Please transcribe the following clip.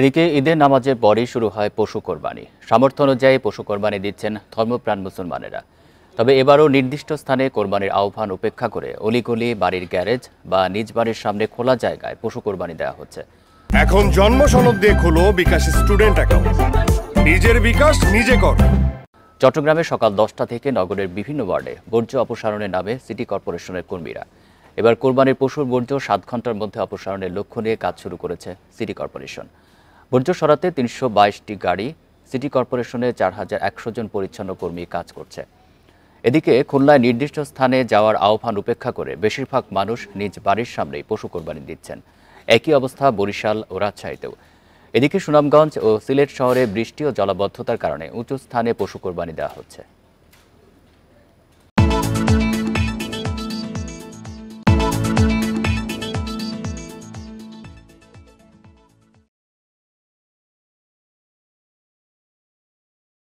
এদিকে ঈদের নামাজের পরেই শুরু হয় পশু কোরবানি। সামর্থ্য অনুযায়ী পশু কোরবানি দিচ্ছেন ধর্মপ্রাণ মুসলমানেরা। তবে এবারও নির্দিষ্ট স্থানে কোরবানির আহ্বান উপেক্ষা করে অলিগলি, বাড়ির গ্যারেজ বা নিজ বাড়ির সামনে খোলা জায়গায় পশু কোরবানি দেওয়া হচ্ছে। এখন জন্ম সনদ দিয়ে খোলো বিকাশ স্টুডেন্ট অ্যাকাউন্ট। নিজের বিকাশ নিজে কর। চট্টগ্রামে সকাল 10টা থেকে নগরের বিভিন্ন ওয়ার্ডে বর্জ্য অপসারণের নামে সিটি কর্পোরেশনের কর্মীরা। এবার কোরবানির পশুর বর্জ্য 7 ঘন্টার মধ্যে অপসারণের লক্ষ্য নিয়ে কাজ শুরু করেছে সিটি কর্পোরেশন। বর্জ্য সরাতে 322টি গাড়ি, সিটি কর্পোরেশনে 4100 জন পরিচ্ছন্ন কর্মী কাজ করছে। এদিকে খুলনায় নির্দিষ্ট স্থানে যাওয়ার আহ্বান উপেক্ষা করে বেশিরভাগ মানুষ নিজ বাড়ির সামনেই পশু কোরবানি দিচ্ছেন। একই অবস্থা বরিশাল ও রাজশাহীতেও। এদিকে সুনামগঞ্জ ও সিলেট শহরে বৃষ্টি ও জলাবদ্ধতার কারণে উঁচু স্থানে পশু কোরবানি দেওয়া হচ্ছে।